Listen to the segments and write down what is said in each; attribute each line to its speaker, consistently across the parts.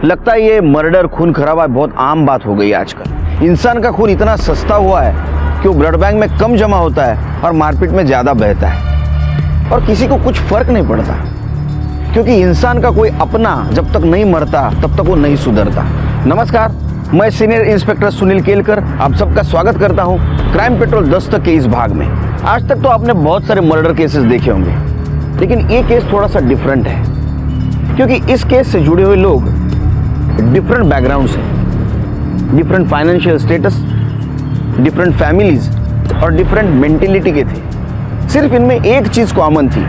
Speaker 1: लगता है ये मर्डर, खून खराबा बहुत आम बात हो गई है आजकल। इंसान का खून इतना सस्ता हुआ है कि वो ब्लड बैंक में कम जमा होता है और मार्केट में ज़्यादा बहता है, और किसी को कुछ फर्क नहीं पड़ता, क्योंकि इंसान का कोई अपना जब तक नहीं मरता तब तक वो नहीं सुधरता। नमस्कार, मैं सीनियर इंस्पेक्टर सुनील केलकर आप सबका स्वागत करता हूं क्राइम पेट्रोल दस्तक के इस भाग में। आज तक तो आपने बहुत सारे मर्डर केसेस देखे होंगे, लेकिन ये केस थोड़ा सा डिफरेंट है, क्योंकि इस केस से जुड़े हुए लोग डिफरेंट बैकग्राउंड से, different financial status, different families और डिफरेंट मेंटेलिटी के थे। सिर्फ इनमें एक चीज कॉमन थी,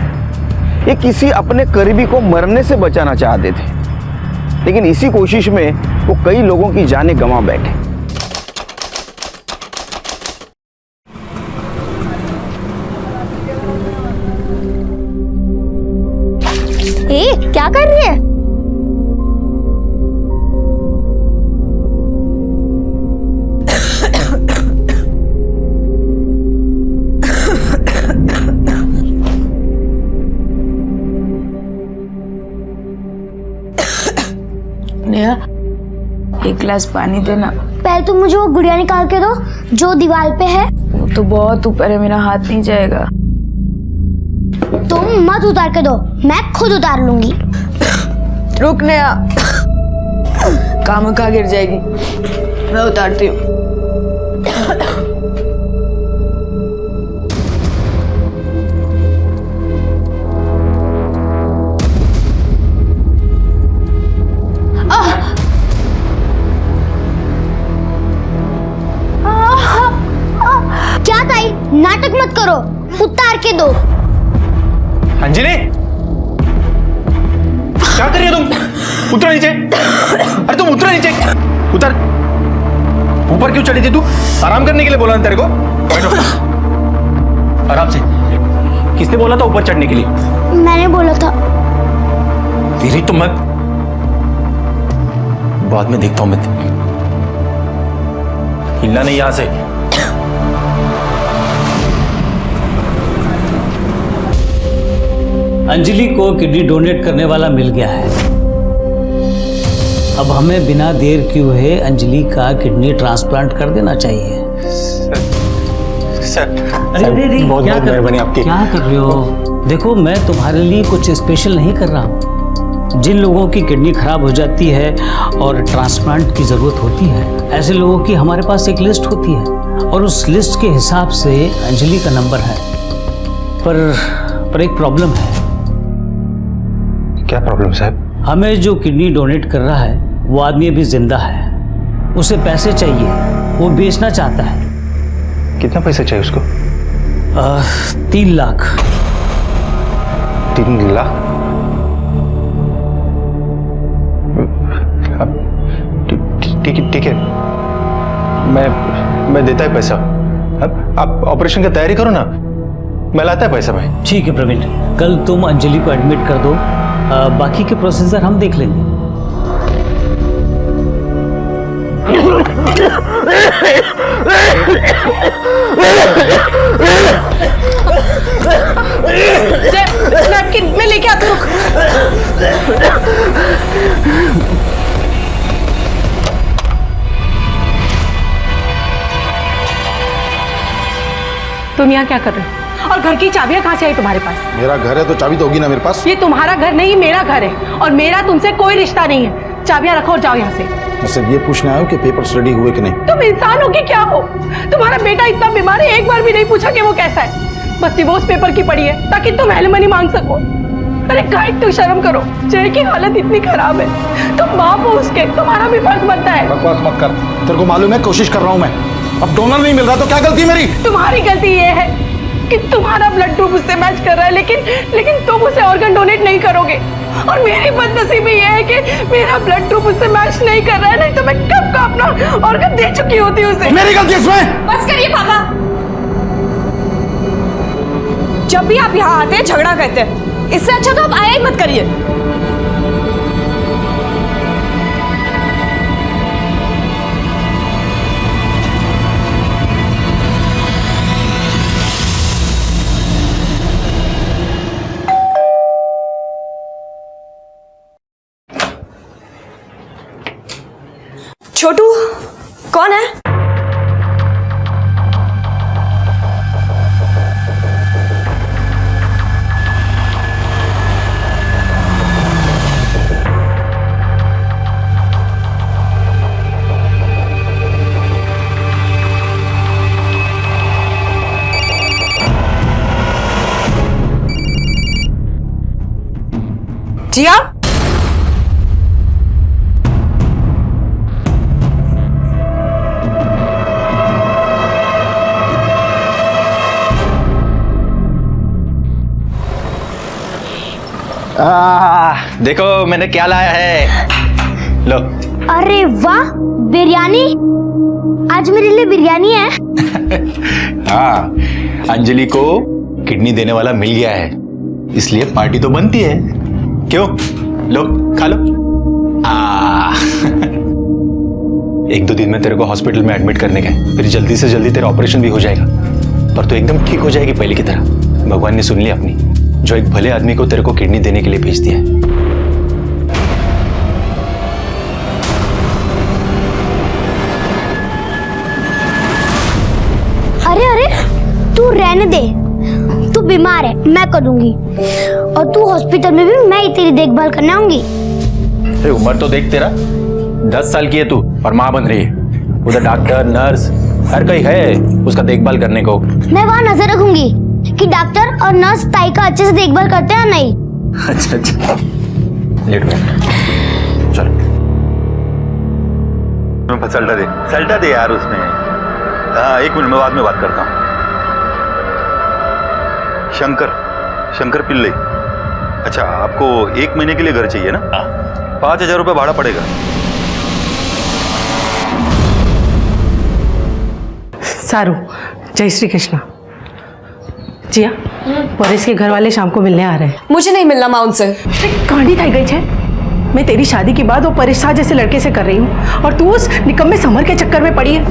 Speaker 1: ये किसी अपने करीबी को मरने से बचाना चाहते थे, लेकिन इसी कोशिश में वो कई लोगों की जानें गंवा बैठे।
Speaker 2: क्या कर रही है?
Speaker 3: नेहा, एक गिलास पानी देना।
Speaker 2: पहले तुम मुझे वो गुड़िया निकाल के दो जो दीवार पे है।
Speaker 3: वो तो बहुत ऊपर है, मेरा हाथ नहीं जाएगा।
Speaker 2: तुम मत उतार के दो, मैं खुद उतार लूंगी।
Speaker 3: रुक नेहा, काम का गिर जाएगी, मैं उतारती हूँ।
Speaker 2: क्या ताई, नाटक मत करो, उतार के दो।
Speaker 4: अंजलि, क्या कर रही हो तुम? उतरो नीचे। अरे तुम उतरो नीचे, उतर। ऊपर क्यों चढ़ी थी तू? आराम करने के लिए बोला ना तेरे को? बैठो आराम से। किसने बोला था ऊपर चढ़ने के लिए?
Speaker 2: मैंने बोला था।
Speaker 4: तेरी तो मैं बाद में देखता हूं। मैं हिलना नहीं यहां से।
Speaker 5: अंजलि को किडनी डोनेट करने वाला मिल गया है। अब हमें बिना देर किए हुए अंजलि का किडनी ट्रांसप्लांट कर देना चाहिए।
Speaker 4: सर,
Speaker 5: अरे
Speaker 4: बहुत मेहरबानी आपकी।
Speaker 5: क्या कर रहे हो? देखो, मैं तुम्हारे लिए कुछ स्पेशल नहीं कर रहा हूँ। जिन लोगों की किडनी खराब हो जाती है और ट्रांसप्लांट की ज़रूरत होती है, ऐसे लोगों की हमारे पास एक लिस्ट होती है, और उस लिस्ट के हिसाब से अंजलि का नंबर है। पर एक प्रॉब्लम है।
Speaker 4: क्या प्रॉब्लम साहब?
Speaker 5: हमें जो किडनी डोनेट कर रहा है वो आदमी अभी जिंदा है, उसे पैसे चाहिए, वो बेचना चाहता है।
Speaker 4: कितना पैसा चाहिए उसको?
Speaker 5: 3 लाख।
Speaker 4: 3 लाख? ठीक है, मैं देता है पैसा। आप ऑपरेशन की तैयारी करो ना, मैं लाता है पैसा भाई।
Speaker 5: ठीक है प्रवीण, कल तुम अंजलि को एडमिट कर दो, बाकी के प्रोसीजर हम देख लेंगे।
Speaker 3: नैपकिन मैं लेके आती हूँ।
Speaker 6: तुम यहाँ क्या कर रहे हो? और घर की चाबियां कहाँ से आई तुम्हारे पास?
Speaker 7: मेरा घर है तो चाबी तो होगी ना मेरे पास।
Speaker 6: ये तुम्हारा घर नहीं, मेरा घर है, और मेरा तुमसे कोई रिश्ता नहीं है। चाबियां रखो और जाओ यहाँ से।
Speaker 7: मैं सिर्फ ये पूछने आया हूँ कि पेपर्स रेडी हुए कि नहीं।
Speaker 6: तुम इंसान हो कि क्या हो? तुम्हारा बेटा इतना बीमार है, एक बार भी नहीं पूछा कि वो कैसा है। बस डिवोर्स पेपर की पड़ी है ताकि तुम एलिमनी मांग सको। अरे गाइड, तू शर्म करो, जय की हालत इतनी खराब है, तुम बाप हो उसके, तुम्हारा भी फर्ज बनता है।
Speaker 7: बकवास मत कर, तेरे को मालूम है कोशिश कर रहा हूँ मैं। अब डोनर नहीं मिल रहा तो क्या गलती मेरी?
Speaker 6: तुम्हारी गलती ये है कि तुम्हारा ब्लड ग्रुप उससे मैच कर रहा है, लेकिन तुम उसे ऑर्गन डोनेट नहीं करोगे। और मेरी बदनसीबी ये है कि मेरा ब्लड ग्रुप उससे मैच नहीं कर रहा है, नहीं तो मैं कब का अपना ऑर्गन दे चुकी होती उसे।
Speaker 7: मेरी गलती इसमें?
Speaker 3: बस करिए पापा, जब भी आप यहाँ आते हैं झगड़ा करते हैं, इससे अच्छा तो आप आया ही मत करिए। छोटू कौन है? जिया?
Speaker 4: देखो मैंने क्या लाया है, लो।
Speaker 2: अरे वाह, बिरयानी। आज मेरे लिए बिरयानी है।
Speaker 4: हाँ, अंजलि को किडनी देने वाला मिल गया है, इसलिए पार्टी तो बनती है। क्यों? लो खा लो। एक दो दिन में तेरे को हॉस्पिटल में एडमिट करने का है, फिर जल्दी से जल्दी तेरा ऑपरेशन भी हो जाएगा और तू एकदम ठीक हो जाएगी पहले की तरह। भगवान ने सुन ली अपनी, जो एक भले आदमी को तेरे को किडनी देने के लिए भेज दिया है।
Speaker 2: अरे अरे, तू रहने दे, तू बीमार है, मैं करूंगी। और तू हॉस्पिटल में भी मैं ही तेरी देखभाल करने आऊंगी।
Speaker 4: अरे उम्र तो देख तेरा, 10 साल की है तू और माँ बन रही है। उधर डॉक्टर नर्स हर कोई है उसका देखभाल करने को।
Speaker 2: मैं वहाँ नजर रखूंगी कि डॉक्टर और नर्स ताई का अच्छे से देखभाल करते हैं नहीं।
Speaker 4: अच्छा अच्छा, लेट हो चलो।
Speaker 8: सल्टा दे यार उसमें। हाँ, 1 मिनट में बाद में बात करता हूँ। शंकर पिल्ले। अच्छा, आपको 1 महीने के लिए घर चाहिए ना? 5,000 रुपये भाड़ा पड़ेगा।
Speaker 6: सारू, जय श्री कृष्णा। जिया, परेश के घर वाले शाम को मिलने आ रहे हैं।
Speaker 3: मुझे नहीं मिलना माँ उनसे।
Speaker 6: कांडी खाई गई है। मैं तेरी शादी के बाद वो परेश शाह जैसे लड़के से कर रही हूँ और तू उस निकम्मे समर के चक्कर में पड़ी है।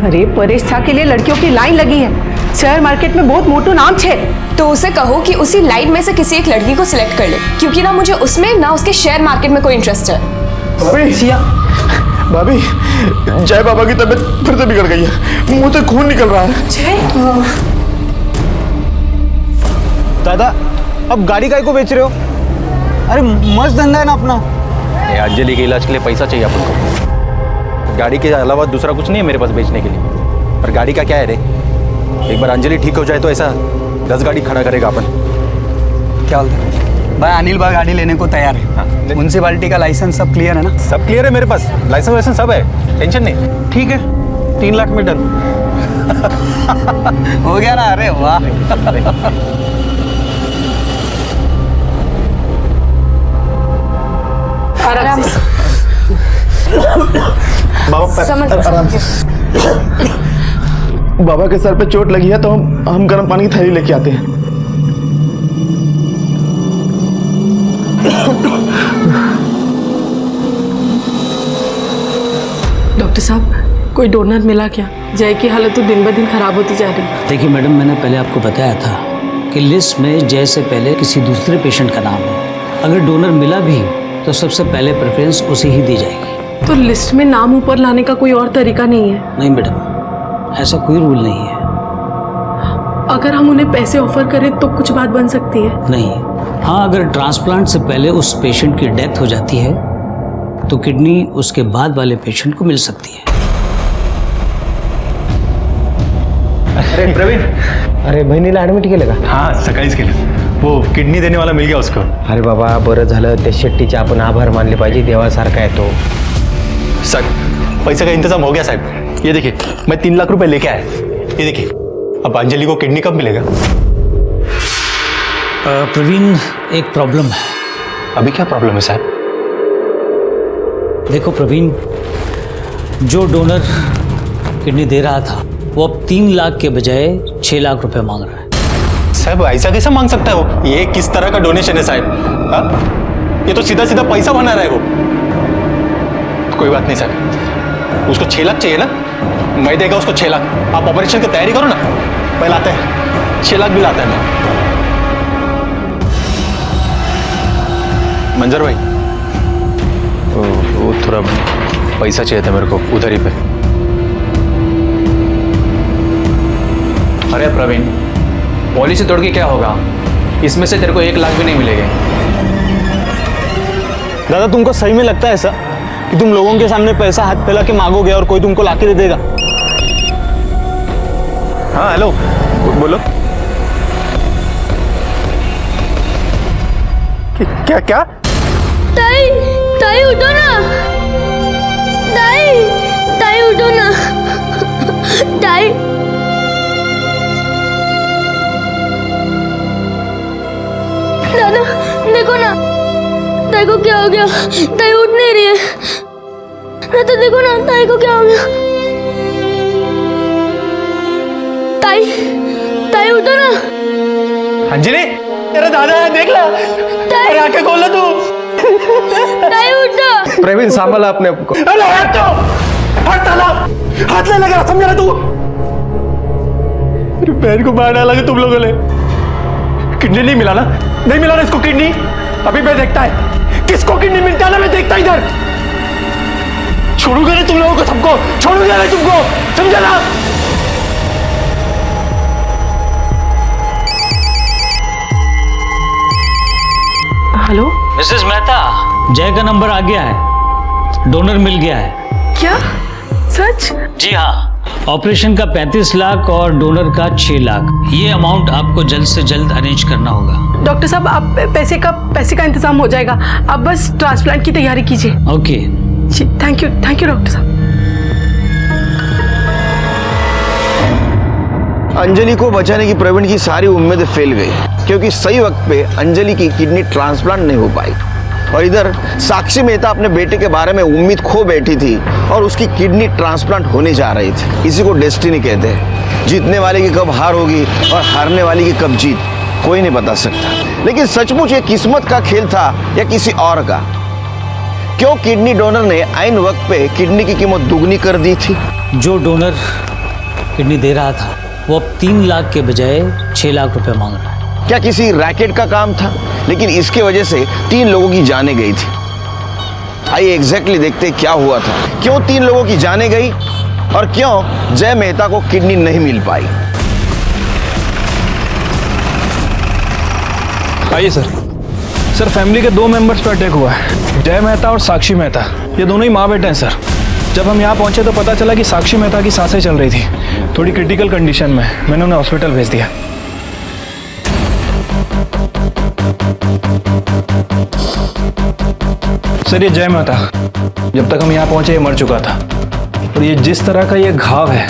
Speaker 6: अरे परेश शाह के लिए लड़कियों की लाइन लगी है, शेयर मार्केट में बहुत मोटू नाम छे।
Speaker 3: तो उसे कहो कि उसी लाइन में से किसी एक लड़की को सिलेक्ट कर ले, क्योंकि ना मुझे उसमें ना उसके शेयर मार्केट में कोई इंटरेस्ट है।
Speaker 6: जिया,
Speaker 7: भाभी, जय बाबा की तबीयत फिर से बिगड़ गई है, मुंह से खून निकल रहा है।
Speaker 1: दादा, अब गाड़ी काहे को बेच रहे हो? अरे मस्त धंधा है ना अपना।
Speaker 4: ये अंजलि के इलाज के लिए पैसा चाहिए अपन को। गाड़ी के अलावा दूसरा कुछ नहीं है मेरे पास बेचने के लिए। पर गाड़ी का क्या है रे, एक बार अंजलि ठीक हो जाए तो ऐसा 10 गाड़ी खड़ा करेगा अपन।
Speaker 9: क्या बोलते हैं भाई? अनिल भाई गाड़ी लेने को तैयार है। म्यूनसिपालिटी का लाइसेंस सब क्लियर है ना?
Speaker 4: सब क्लियर है मेरे पास, लाइसेंस वाइसेंस सब है, टेंशन नहीं।
Speaker 9: ठीक है, 3 लाख में डन। हो गया ना? अरे वाह।
Speaker 3: आराम से।
Speaker 7: आराम से। बाबा के सर पे चोट लगी है तो हम गर्म पानी की थैली लेके आते हैं।
Speaker 6: डॉक्टर साहब, कोई डोनर मिला क्या? जय की हालत तो दिन ब दिन खराब होती जा रही है।
Speaker 5: देखिए मैडम, मैंने पहले आपको बताया था कि लिस्ट में जय से पहले किसी दूसरे पेशेंट का नाम है। अगर डोनर मिला भी तो सबसे पहले प्रेफरेंस उसे ही दी जाएगी।
Speaker 6: तो लिस्ट में नाम ऊपर लाने का कोई और तरीका नहीं है?
Speaker 5: नहीं मैडम, ऐसा कोई रूल नहीं है।
Speaker 6: अगर हम उन्हें पैसे ऑफर करें तो कुछ बात बन सकती है?
Speaker 5: नहीं। हाँ, अगर ट्रांसप्लांट से पहले उस पेशेंट की डेथ हो जाती है तो किडनी उसके बाद वाले पेशेंट को मिल सकती है।
Speaker 4: अरे प्रवीण,
Speaker 10: अरे बहिणीला ॲडमिट केलं का?
Speaker 4: हाँ सकाळीच केलं, वो किडनी देने वाला मिल गया उसको।
Speaker 10: अरे बाबा, बरं झालं, त्या शेट्टीचे आपण आभार मानले पाहिजे, देवासारखा आहे तो।
Speaker 4: साहब, पैसे का इंतजाम हो गया साहब। ये देखिए, मैं 3 लाख रुपए लेके आया। ये देखिए, अब अंजलि को किडनी कब मिलेगा?
Speaker 5: प्रवीण, एक प्रॉब्लम है।
Speaker 4: अभी क्या प्रॉब्लम है साहब?
Speaker 5: देखो प्रवीण, जो डोनर किडनी दे रहा था वो अब 3 लाख के बजाय 6 लाख रुपए मांग रहा है।
Speaker 4: साहब ऐसा कैसे मांग सकता है वो? ये किस तरह का डोनेशन है साहब? हाँ? ये तो सीधा सीधा पैसा बना रहा है वो। तो कोई बात नहीं साहब, उसको 6 लाख चाहिए ना, मैं देगा उसको 6 लाख। आप ऑपरेशन की तैयारी करो ना, पहले आते हैं 6 लाख भी लाता है मैं। मंजर भाई, वो थोड़ा पैसा चाहिए था मेरे को उधर ही पे। अरे प्रवीण, पॉलिसी तोड़ के क्या होगा? इसमें से तेरे को 1 लाख भी नहीं मिलेगा।
Speaker 7: दादा तुमको सही में लगता है ऐसा कि तुम लोगों के सामने पैसा हाथ फैला के मांगोगे और कोई तुमको लाके दे देगा? हाँ हेलो, बोलो। क्या क्या?
Speaker 2: ताई, ताई उठो ना। ताई, ताई उठो ना। ताई। दादा, देखो ना। ताई को क्या हो गया? ताई उठ नहीं रही है। तो देखो ना, ताई को क्या हो गया? ताई, ताई उठो ना।
Speaker 7: अंजलि, तेरा दादा है, देख ला। अरे आंखें खोल लो तू।
Speaker 2: ताई उठो।
Speaker 10: प्रवीण सांभाला अपने आप को।
Speaker 7: अरे हाथ तो, हाथ साला, हाथ ले लगा, समझा ना तू? मेरी बहन को मार डाला तुम लोगों ने। किडनी नहीं मिला ना? नहीं मिला ना इसको किडनी? अभी मैं देखता है किसको किडनी मिलता है ना, मैं देखता इधर। छोड़ूंगा नहीं तुम लोगों को, सबको छोड़ूंगा नहीं तुमको, समझा ना?
Speaker 6: हेलो
Speaker 5: मिसेस मेहता, जय का नंबर आ गया है, डोनर मिल गया है।
Speaker 6: क्या? सच?
Speaker 5: जी हाँ, ऑपरेशन का 35 लाख और डोनर का 6 लाख। ये अमाउंट आपको जल्द से जल्द अरेंज करना होगा।
Speaker 6: डॉक्टर साहब, आप पैसे का इंतजाम हो जाएगा, आप बस ट्रांसप्लांट की तैयारी कीजिए।
Speaker 5: ओके
Speaker 6: जी, थैंक यू डॉक्टर साहब।
Speaker 1: अंजलि को बचाने की प्रवीण की सारी उम्मीदें फेल गई, क्योंकि सही वक्त पे अंजलि की किडनी ट्रांसप्लांट नहीं हो पाई। और इधर साक्षी मेहता अपने बेटे के बारे में उम्मीद खो बैठी थी और उसकी किडनी ट्रांसप्लांट होने जा रही थी। इसी को डेस्टिनी कहते हैं। जीतने वाले की कब हार होगी और हारने वाले की कब जीत, कोई नहीं बता सकता। लेकिन सचमुच ये किस्मत का खेल था या किसी और का? क्यों किडनी डोनर ने आइन वक्त पे किडनी की कीमत दुगनी कर दी थी?
Speaker 5: जो डोनर किडनी दे रहा था वो अब 3 लाख के बजाय 6 लाख रुपए मांग रहा है।
Speaker 1: क्या किसी रैकेट का काम था? लेकिन इसके वजह से 3 लोगों की जानें गई थी। आइए एग्जैक्टली देखते क्या हुआ था, क्यों 3 लोगों की जानें गई और क्यों जय मेहता को किडनी नहीं मिल पाई।
Speaker 7: आइए सर, फैमिली के 2 मेंबर्स पर अटैक हुआ है, जय मेहता और साक्षी मेहता। ये दोनों ही माँ बेटे हैं सर। जब हम यहाँ पहुँचे तो पता चला कि साक्षी मेहता की सांसें चल रही थी, थोड़ी क्रिटिकल कंडीशन में। मैंने उन्हें हॉस्पिटल भेज दिया। सर ये जय मेहता, जब तक हम यहाँ पहुँचे ये मर चुका था। और ये जिस तरह का ये घाव है,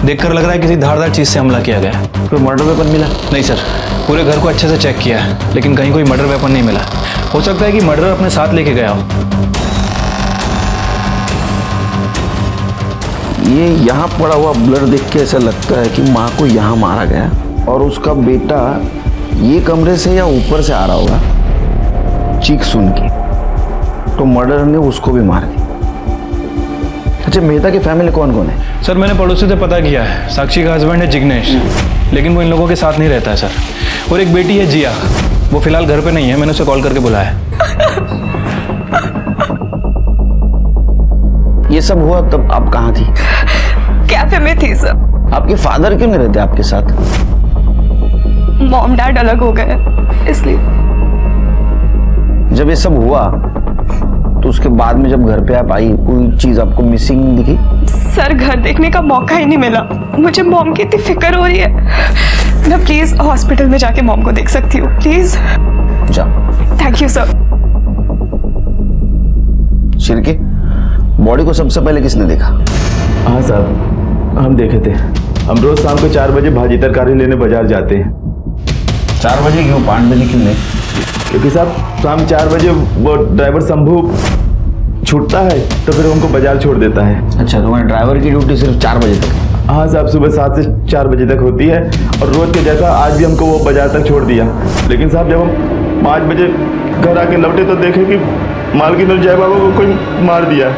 Speaker 7: देखकर लग रहा है किसी धारदार चीज़ से हमला किया गया है।
Speaker 1: कोई मर्डर वेपन मिला?
Speaker 7: नहीं सर, पूरे घर को अच्छे से चेक किया है, लेकिन कहीं कोई मर्डर वेपन नहीं मिला। हो सकता है कि मर्डर अपने साथ लेके गया हो।
Speaker 1: ये यहाँ पड़ा हुआ ब्लड देख के ऐसा लगता है कि माँ को यहाँ मारा गया और उसका बेटा ये कमरे से या ऊपर से आ रहा होगा चीख सुन के, तो मर्डर ने उसको भी मार दिया। अच्छा, मेहता की फैमिली कौन कौन है?
Speaker 7: सर मैंने पड़ोसी से पता किया है, साक्षी का हस्बैंड है जिग्नेश, लेकिन वो इन लोगों के साथ नहीं रहता है सर। और एक बेटी है जिया, वो फिलहाल घर पे नहीं है, मैंने उसे कॉल करके बुलाया है।
Speaker 1: ये सब हुआ तब आप कहाँ थी?
Speaker 3: कैफे में थी सर।
Speaker 1: आपके फादर क्यों नहीं रहते आपके साथ?
Speaker 3: मॉम डैड अलग हो गए इसलिए।
Speaker 1: जब ये सब हुआ तो उसके बाद में जब घर पे आप आई, कोई चीज आपको मिसिंग दिखी?
Speaker 3: सर घर देखने का मौका ही नहीं मिला, मुझे मॉम की इतनी फिक्र हो रही है। मैं प्लीज हॉस्पिटल में जाके मॉम को देख सकती हूँ प्लीज?
Speaker 1: जाओ।
Speaker 3: Thank you sir.
Speaker 1: Shirke, body को सबसे पहले किसने देखा?
Speaker 11: हाँ साहब, हम देखे थे। हम रोज शाम को 4 बजे भाजी तरकारी लेने बाजार जाते हैं।
Speaker 1: 4 बजे क्यों, 5 बजे क्यों नहीं?
Speaker 11: क्योंकि साहब शाम 4 बजे वो ड्राइवर शंभू छूटता है तो फिर हमको बाजार छोड़ देता है।
Speaker 1: अच्छा, तुम्हारे ड्राइवर की ड्यूटी सिर्फ 4 बजे तक?
Speaker 11: हाँ साहब, सुबह 7 से 4 बजे तक होती है और रोज के जैसा आज भी हमको वो बाजार तक छोड़ दिया। लेकिन साहब जब हम 5 बजे घर आके लौटे तो देखे कि मालकिन और जय बाबा को कोई मार दिया।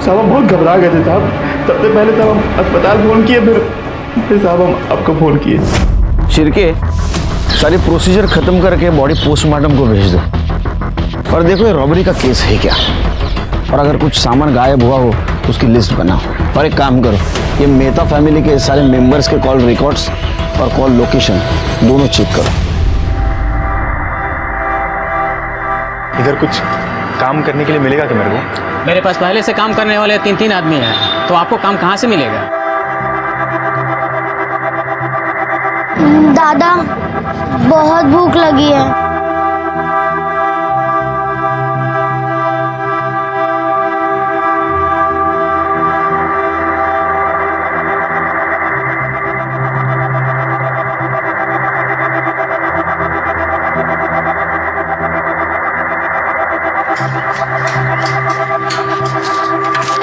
Speaker 11: साहब हम बहुत घबरा गए थे साहब। सबसे पहले साहब हम अस्पताल फ़ोन किए, फिर साहब हम आपको फ़ोन किए।
Speaker 1: शिरके, सारी प्रोसीजर खत्म करके बॉडी पोस्टमार्टम को भेज दो। और देखो ये रॉबरी का केस है क्या, और अगर कुछ सामान गायब हुआ हो तो उसकी लिस्ट बनाओ। और एक काम करो, ये मेहता फैमिली के सारे मेंबर्स के कॉल रिकॉर्ड्स और कॉल लोकेशन दोनों चेक करो।
Speaker 4: इधर कुछ काम करने के लिए मिलेगा क्या मेरे को?
Speaker 5: मेरे पास पहले से काम करने वाले 3 आदमी हैं, तो आपको काम कहाँ से मिलेगा?
Speaker 2: दादा बहुत भूख लगी है।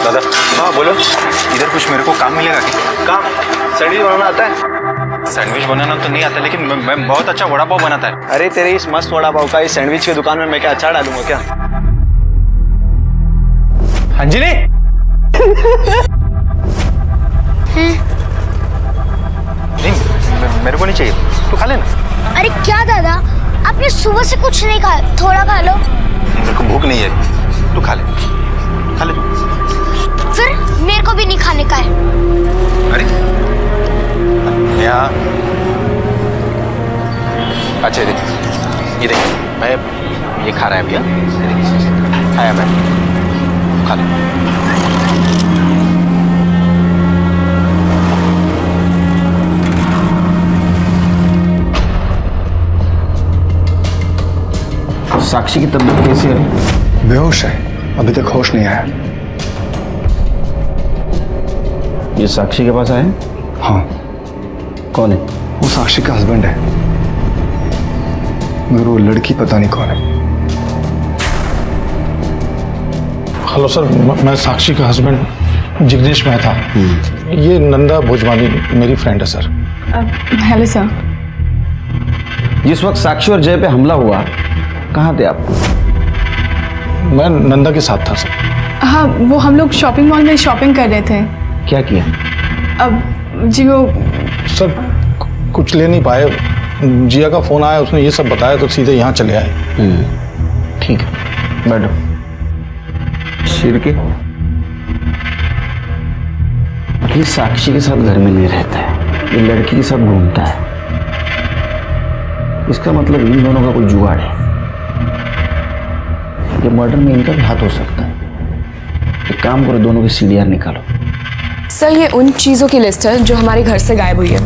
Speaker 8: दादा, हाँ बोलो। इधर कुछ मेरे को काम मिलेगा क्या?
Speaker 1: काम? सैंडविच बनाना आता है?
Speaker 8: सैंडविच बनाना तो नहीं आता, लेकिन मैं बहुत अच्छा वड़ा पाव बनाता है।
Speaker 1: अरे तेरे इस मस्त वड़ा पाव का इस सैंडविच की दुकान में मैं क्या अचार डालूंगा क्या?
Speaker 4: अंजलि
Speaker 8: नहीं, मेरे को नहीं चाहिए, तू खा लेना।
Speaker 2: अरे क्या दादा, आपने सुबह से कुछ नहीं खाया, थोड़ा खा लो।
Speaker 8: मेरे को भूख नहीं है, तू खा ले, खा ले तू।
Speaker 2: फिर मेरे को भी नहीं खाने का है।
Speaker 8: अरे यहाँ अच्छा देख, ये देख, मैं ये खा रहा है भैया, खाया मैं, खा ले।
Speaker 1: साक्षी की तबीयत कैसी है?
Speaker 7: बेहोश है, अभी तक होश नहीं आया।
Speaker 1: ये साक्षी के पास आए?
Speaker 7: हाँ।
Speaker 1: कौन है?
Speaker 7: वो साक्षी का हस्बैंड है, मगर वो लड़की पता नहीं कौन है। हेलो सर, मैं साक्षी का हस्बैंड जिग्नेश मेहता। ये नंदा भोजवानी मेरी फ्रेंड है सर।
Speaker 3: Hello sir.
Speaker 1: जिस वक्त साक्षी और जय पे हमला हुआ कहाँ थे आप?
Speaker 7: मैं नंदा के साथ था सर।
Speaker 3: हाँ, वो हम लोग शॉपिंग मॉल में शॉपिंग कर रहे थे।
Speaker 1: क्या किया?
Speaker 3: अब जी वो
Speaker 7: सर कुछ ले नहीं पाए, जिया का फोन आया, उसने ये सब बताया तो सीधे यहाँ चले आए।
Speaker 1: ठीक है, बैठो। शिरके, ये साक्षी के साथ घर में नहीं रहता है, ये लड़की के साथ घूमता है। इसका मतलब इन दोनों का कोई जुगाड़ है। ये मर्डर में इनका भी हाथ हो सकता है। एक काम करो, दोनों की सीडीआर निकालो।
Speaker 3: सर, ये उन चीज़ों की लिस्ट है जो हमारे घर से गायब हुई है।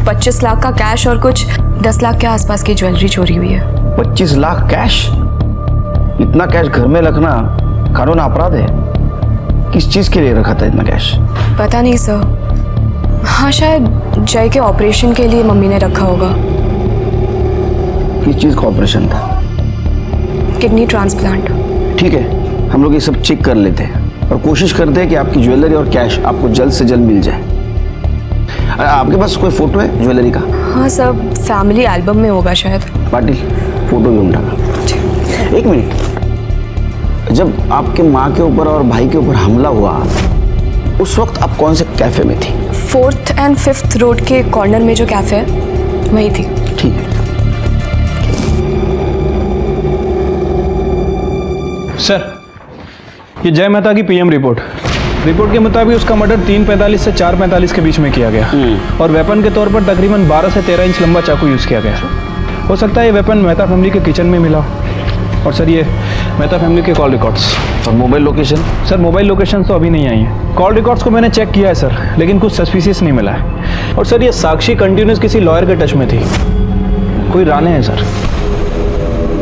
Speaker 3: 25 लाख का कैश और कुछ 10 लाख के आसपास की ज्वेलरी चोरी हुई है।
Speaker 1: 25 लाख कैश? इतना कैश घर में रखना कानून अपराध है। किस चीज के लिए रखा था इतना कैश?
Speaker 3: पता नहीं सर। हाँ, शायद जय के ऑपरेशन के लिए मम्मी ने रखा होगा।
Speaker 1: किस चीज का ऑपरेशन था?
Speaker 3: Kidney transplant.
Speaker 1: ठीक है, हम लोग ये सब चेक कर लेते हैं और कोशिश करते हैं कि आपकी ज्वेलरी और कैश आपको जल्द से जल्द मिल जाए। आपके पास कोई फोटो है ज्वेलरी का?
Speaker 3: हाँ सर, फैमिली एल्बम में होगा शायद।
Speaker 1: पाटिल, फोटो भी उठा। एक मिनट, जब आपके माँ के ऊपर और भाई के ऊपर हमला हुआ उस वक्त आप कौन से कैफे में थी?
Speaker 3: 4th and 5th रोड के कॉर्नर में जो कैफे है वही थी।
Speaker 1: ठीक है
Speaker 7: सर, ये जय मेहता की पीएम रिपोर्ट के मुताबिक उसका मर्डर 3:45 से 4:45 के बीच में किया गया और वेपन के तौर पर तकरीबन 12 से 13 इंच लंबा चाकू यूज़ किया गया। हो सकता है ये वेपन मेहता फैमिली के किचन में मिला। और सर, ये मेहता फैमिली के कॉल रिकॉर्ड्स
Speaker 1: और mobile location?
Speaker 7: Sir, mobile location तो अभी नहीं आई है। कॉल रिकॉर्ड्स को मैंने चेक किया है सर, लेकिन कुछ सस्पिशियस नहीं मिला है। और सर, ये साक्षी कंटिन्यूस किसी लॉयर के टच में थी। कोई राने हैं सर।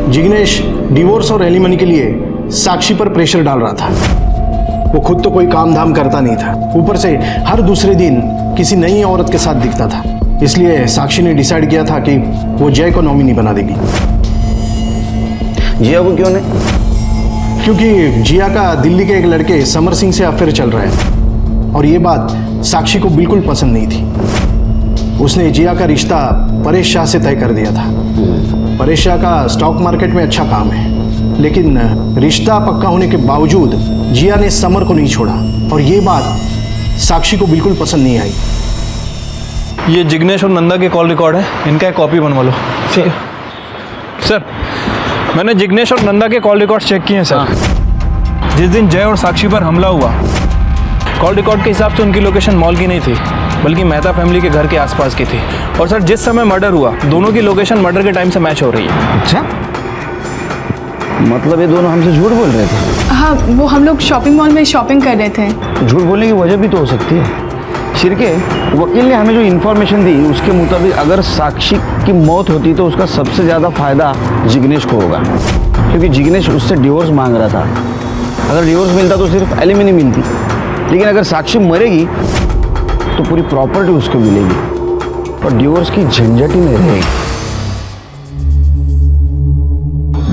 Speaker 12: जिग्नेश डिवोर्स और एलिमनी के लिए साक्षी पर प्रेशर डाल रहा था। वो खुद तो कोई काम धाम करता नहीं था, ऊपर से हर दूसरे दिन किसी नई औरत के साथ दिखता था। इसलिए साक्षी ने डिसाइड किया था कि वो जय को नॉमिनी बना देगी।
Speaker 1: जिया को क्यों नहीं?
Speaker 12: क्योंकि जिया का दिल्ली के एक लड़के समर सिंह से अफेयर चल रहा है और ये बात साक्षी को बिल्कुल पसंद नहीं थी। उसने जिया का रिश्ता परेश शाह से तय कर दिया था। परेश शाह का स्टॉक मार्केट में अच्छा काम है, लेकिन रिश्ता पक्का होने के बावजूद जिया ने समर को नहीं छोड़ा और ये बात साक्षी को बिल्कुल पसंद नहीं आई।
Speaker 7: ये जिग्नेश और नंदा के कॉल रिकॉर्ड है, इनका एक कॉपी बनवा लो। ठीक है सर, मैंने जिग्नेश और नंदा के कॉल रिकॉर्ड्स चेक किए हैं सर। जिस दिन जय और साक्षी पर हमला हुआ, कॉल रिकॉर्ड के हिसाब से उनकी लोकेशन मॉल की नहीं थी, बल्कि मेहता फैमिली के घर के आसपास की थी। और सर, जिस समय मर्डर हुआ, दोनों की लोकेशन मर्डर के टाइम से मैच हो रही है।
Speaker 1: अच्छा, मतलब ये दोनों हमसे झूठ बोल रहे थे?
Speaker 3: हाँ, वो हम लोग शॉपिंग मॉल में शॉपिंग कर रहे थे।
Speaker 1: झूठ बोलने की वजह भी तो हो सकती है। शिरके, वकील ने हमें जो इन्फॉर्मेशन दी उसके मुताबिक अगर साक्षी की मौत होती तो उसका सबसे ज़्यादा फायदा जिग्नेश को होगा, क्योंकि जिग्नेश उससे डिवोर्स मांग रहा था। अगर डिवोर्स मिलता तो सिर्फ एलिमनी मिलती, लेकिन अगर साक्षी मरेगी तो पूरी प्रॉपर्टी उसको मिलेगी और डिवोर्स की झंझट ही नहीं रहेगी।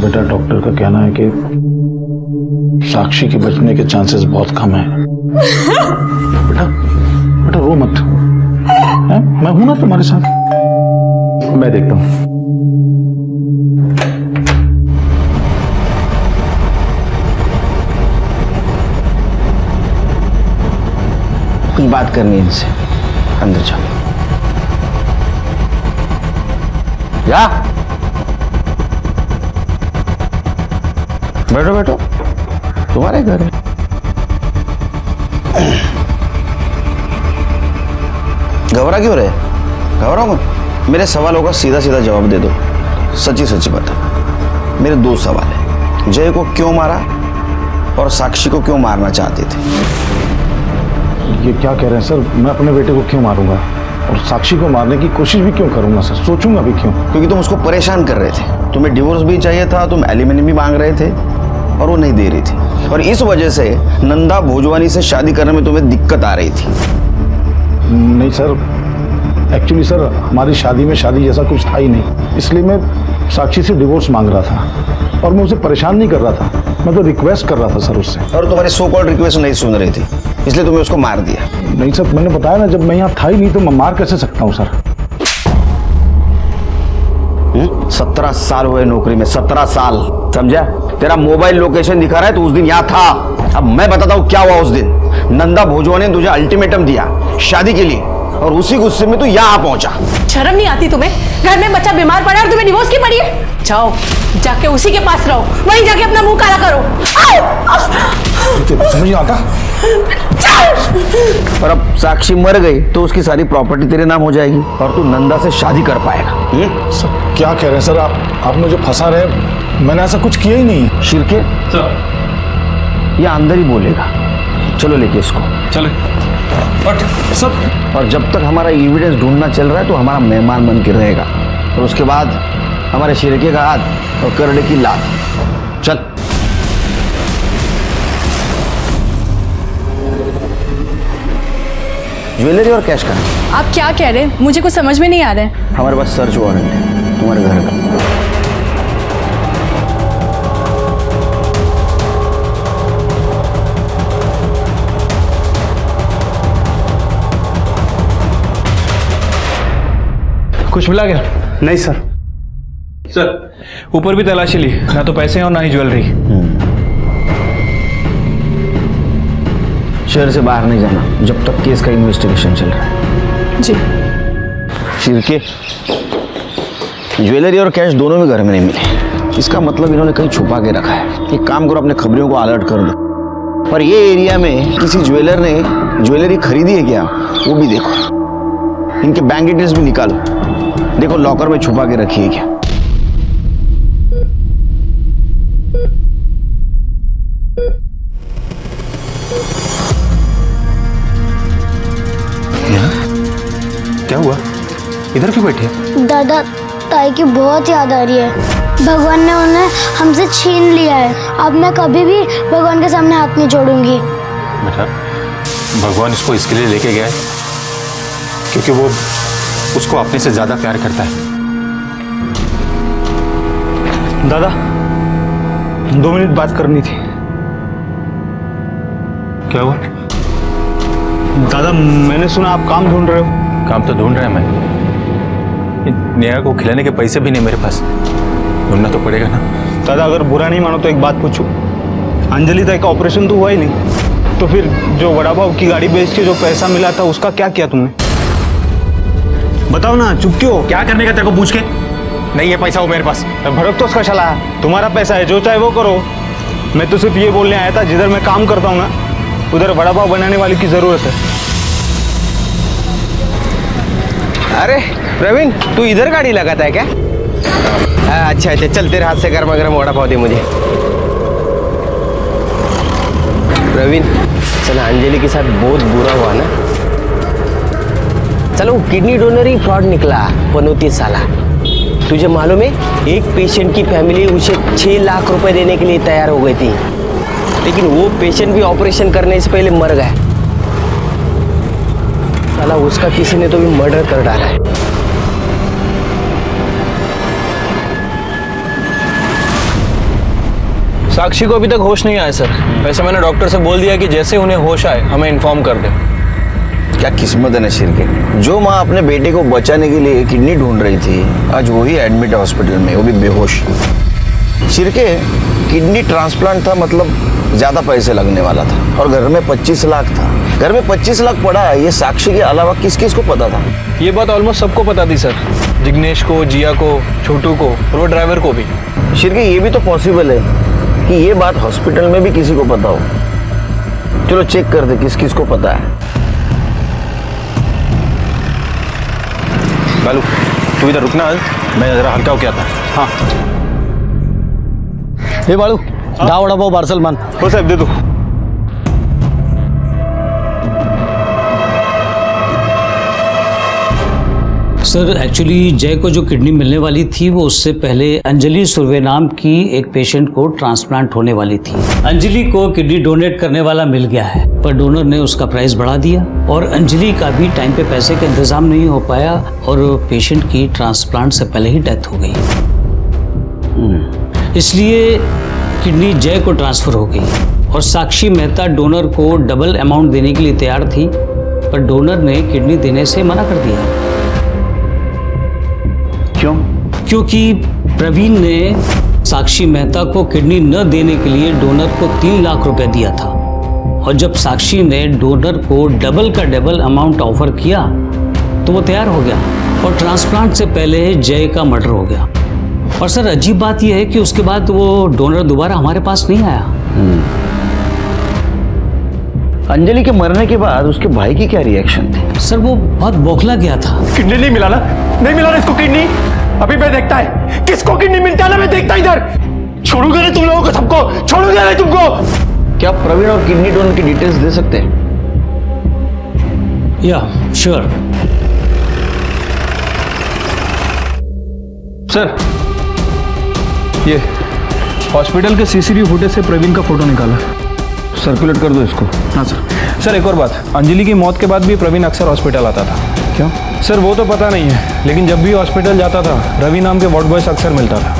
Speaker 12: बेटा, डॉक्टर का कहना है कि साक्षी के बचने के चांसेस बहुत कम हैं। बेटा बेटा रो मत, है? मैं हूं ना तुम्हारे साथ।
Speaker 11: मैं देखता हूँ।
Speaker 1: कुछ बात करनी है इनसे, अंदर जाओ। जा, बैठो बैठो, तुम्हारे घर है। घबरा क्यों रहे? घबराओ मत, मेरे सवालों का सीधा सीधा जवाब दे दो। सच्ची सच्ची बता। मेरे दो सवाल है, जय को क्यों मारा और साक्षी को क्यों मारना चाहते थे?
Speaker 12: ये क्या कह रहे हैं सर? मैं अपने बेटे को क्यों मारूंगा और साक्षी को मारने की कोशिश भी क्यों करूंगा सर? सोचूंगा भी क्यों?
Speaker 1: क्योंकि तुम उसको परेशान कर रहे थे। तुम्हें डिवोर्स भी चाहिए था, तुम एलिमनी भी मांग रहे थे और वो नहीं दे रही थी, और इस वजह से नंदा भोजवानी से शादी करने में तुम्हें दिक्कत आ रही थी।
Speaker 12: नहीं सर, एक्चुअली सर हमारी शादी में शादी जैसा कुछ था ही नहीं, इसलिए मैं साक्षी से डिवोर्स मांग रहा था और मैं उसे परेशान नहीं कर रहा था, मैं तो रिक्वेस्ट कर रहा था सर उससे।
Speaker 1: और तुम्हारी सो कॉल्ड रिक्वेस्ट नहीं सुन रही थी, इसलिए तुम्हें उसको मार दिया।
Speaker 12: नहीं सर, मैंने बताया ना, जब मैं यहाँ था ही नहीं तो मैं मार कैसे सकता हूँ सर?
Speaker 1: 17 साल हुए नौकरी में, 17 साल, समझा? तेरा मोबाइल लोकेशन दिखा रहा है तो उस दिन यहाँ था। अब मैं बताता हूँ क्या हुआ उस दिन। नंदा भोजवानी ने तुझे अल्टीमेटम दिया शादी के लिए, और उसी गुस्से में तू यहाँ पहुंचा।
Speaker 6: शर्म नहीं आती तुम्हें? घर में बच्चा बीमार पड़ा और तुम्हें डिवोर्स की पड़ी है? जाओ जाके उसी के पास रहो, वहीं जाके अपना मुंह काला करो।
Speaker 12: समझ नहीं आता।
Speaker 1: और अब साक्षी मर गई तो उसकी सारी प्रॉपर्टी तेरे नाम हो जाएगी और तू नंदा से शादी कर पाएगा।
Speaker 12: सर क्या कह रहे हैं सर आप मुझे फंसा रहे हैं? मैंने ऐसा कुछ किया ही नहीं।
Speaker 1: शिरके, ये अंदर ही बोलेगा। चलो लेके इसको।
Speaker 7: चले। बट सब,
Speaker 1: और जब तक हमारा एविडेंस ढूंढना चल रहा है तो हमारा मेहमान बन के रहेगा, और उसके बाद हमारे शिरके का हाथ और करड़े की लात। चल। ज्वेलरी और कैश का।
Speaker 3: आप क्या कह रहे हैं? मुझे कुछ समझ में नहीं आ रहा है।
Speaker 1: हमारे पास सर्च वारंट है तुम्हारे घर का।
Speaker 7: कुछ मिला क्या?
Speaker 9: नहीं सर।
Speaker 7: सर, ऊपर भी तलाशी ली, ना तो पैसे और ना ही ज्वेलरी।
Speaker 1: शहर से बाहर नहीं जाना जब तक केस का इन्वेस्टिगेशन चल रहा है।
Speaker 3: जी।
Speaker 1: शिरके, ज्वेलरी और कैश दोनों में घर में नहीं मिले, इसका मतलब इन्होंने कहीं छुपा के रखा है। एक काम करो, अपने खबरियों को अलर्ट कर दो, और ये एरिया में किसी ज्वेलर ने ज्वेलरी खरीदी है क्या वो भी देखो। इनके बैंक डिटेल्स भी निकालो, देखो लॉकर में छुपा के रखी है क्या।
Speaker 8: क्या हुआ? इधर क्यों बैठे?
Speaker 2: दादा, ताई की बहुत याद आ रही है। भगवान ने उन्हें हमसे छीन लिया है। अब मैं कभी भी भगवान के सामने हाथ नहीं जोड़ूंगी।
Speaker 8: बेटा, भगवान इसको इसके लिए लेके गया है क्योंकि वो उसको अपने से ज्यादा प्यार करता है।
Speaker 9: दादा, 2 मिनट बात करनी थी।
Speaker 8: क्या हुआ?
Speaker 9: दादा, मैंने सुना आप काम ढूंढ रहे हो।
Speaker 8: काम तो ढूंढ रहा है मैं, नेहा को खिलाने के पैसे भी नहीं मेरे पास, ढूंढना तो पड़ेगा ना।
Speaker 9: दादा, अगर बुरा नहीं मानो तो एक बात पूछूं। अंजलि ताई का ऑपरेशन तो हुआ ही नहीं, तो फिर जो वड़ा पाव की गाड़ी बेच के जो पैसा मिला था उसका क्या किया तुमने? बताओ ना, चुप क्यों?
Speaker 8: क्या करने का तेरे को पूछ के? नहीं है पैसा वो मेरे पास।
Speaker 9: भड़क तो उसका चला, तुम्हारा पैसा है, जो चाहे वो करो। मैं तो सिर्फ ये बोलने आया था, जिधर मैं काम करता हूँ ना, उधर वड़ा पाव बनाने वाले की ज़रूरत है।
Speaker 10: अरे प्रवीण, तू इधर गाड़ी लगाता है क्या? अच्छा अच्छा, चल तेरे हाथ से गर्मा गर्म वड़ा पाव दे मुझे। प्रवीण, चल अंजलि के साथ बहुत बुरा हुआ ना। चलो, किडनी डोनर ही फ्रॉड निकला, पनौती साला। तुझे मालूम है, एक पेशेंट की फैमिली उसे 6 लाख रुपए देने के लिए तैयार हो गई थी, लेकिन वो पेशेंट भी ऑपरेशन करने से पहले मर गया। साला उसका किसी ने तो भी मर्डर कर डाला है।
Speaker 7: साक्षी को अभी तक होश नहीं आया सर। वैसे मैंने डॉक्टर से बोल दिया कि जैसे उन्हें होश आए हमें इन्फॉर्म कर दे।
Speaker 1: क्या किस्मत है नशीर के, जो माँ अपने बेटे को बचाने के लिए किडनी ढूंढ रही थी, आज वही एडमिट है हॉस्पिटल में, वो भी बेहोश। शिरके, किडनी ट्रांसप्लांट था, मतलब ज़्यादा पैसे लगने वाला था, और घर में 25 लाख था। घर में 25 लाख पड़ा है, ये साक्षी के अलावा किस किस को पता था?
Speaker 7: ये बात ऑलमोस्ट सबको पता थी सर, जिग्नेश को, जिया को, छोटू को, और वो ड्राइवर को भी।
Speaker 1: शिरके, ये भी तो पॉसिबल है कि ये बात हॉस्पिटल में भी किसी को पता हो। चलो चेक कर दे किस किस को पता है।
Speaker 4: बालू, तू इधर रुकना, मैं जरा हल्का हो क्या था।
Speaker 12: हाँ, हे बाळू, 10 वड़ा पाव पार्सल मान।
Speaker 9: हो साहब, दे दो।
Speaker 5: सर एक्चुअली जय को जो किडनी मिलने वाली थी वो उससे पहले अंजलि सुर्वे नाम की एक पेशेंट को ट्रांसप्लांट होने वाली थी। अंजलि को किडनी डोनेट करने वाला मिल गया है, पर डोनर ने उसका प्राइस बढ़ा दिया और अंजलि का भी टाइम पे पैसे का इंतजाम नहीं हो पाया और पेशेंट की ट्रांसप्लांट से पहले ही डेथ हो गई। इसलिए किडनी जय को ट्रांसफर हो गई और साक्षी मेहता डोनर को डबल अमाउंट देने के लिए तैयार थी, पर डोनर ने किडनी देने से मना कर दिया।
Speaker 1: क्यों?
Speaker 5: क्योंकि प्रवीण ने साक्षी मेहता को किडनी न देने के लिए डोनर को 3 लाख रुपए दिया था, और जब साक्षी ने डोनर को डबल का डबल अमाउंट ऑफर किया तो वो तैयार हो गया और ट्रांसप्लांट से पहले जय का मर्डर हो गया। और सर अजीब बात यह है कि उसके बाद वो डोनर दोबारा हमारे पास नहीं आया।
Speaker 1: अंजलि के मरने के बाद उसके भाई की क्या रिएक्शन थी?
Speaker 5: सर वो बहुत बौखला गया था।
Speaker 4: किडनी नहीं मिला ना, नहीं मिला ना इसको किडनी। अभी मैं देखता है किसको किडनी मिलता है ना, मैं देखता इधर। छोड़ूंगा नहीं तुम लोगों को, सबको छोड़ूंगा नहीं तुमको।
Speaker 1: क्या प्रवीण और किडनी डोनर की डिटेल्स दे सकते हैं?
Speaker 5: या श्योर
Speaker 7: सर, ये हॉस्पिटल के सीसीटीवी फुटेज से प्रवीण का फोटो निकाला,
Speaker 1: सर्कुलेट कर दो इसको।
Speaker 7: हाँ सर, एक और बात, अंजलि की मौत के बाद भी प्रवीण अक्सर हॉस्पिटल आता था।
Speaker 1: क्यों?
Speaker 7: सर वो तो पता नहीं है, लेकिन जब भी हॉस्पिटल जाता था रवि नाम के वार्ड बॉय से अक्सर मिलता था।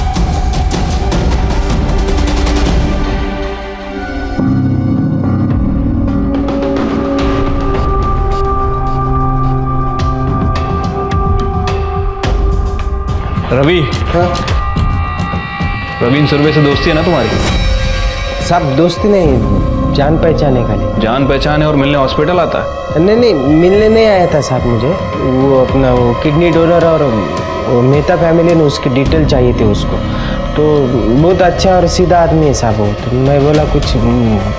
Speaker 7: रवि, प्रवीण सुर्वे से दोस्ती है ना तुम्हारी?
Speaker 10: साहब दोस्ती नहीं, जान पहचाने का नहीं।
Speaker 7: जान पहचान है और मिलने हॉस्पिटल आता है?
Speaker 10: नहीं, मिलने नहीं आया था साहब मुझे। वो अपना वो किडनी डोनर और वो मेहता फैमिली ने उसकी डिटेल चाहिए थी उसको, तो बहुत अच्छा और सीधा आदमी है साहब वो। तो मैं बोला कुछ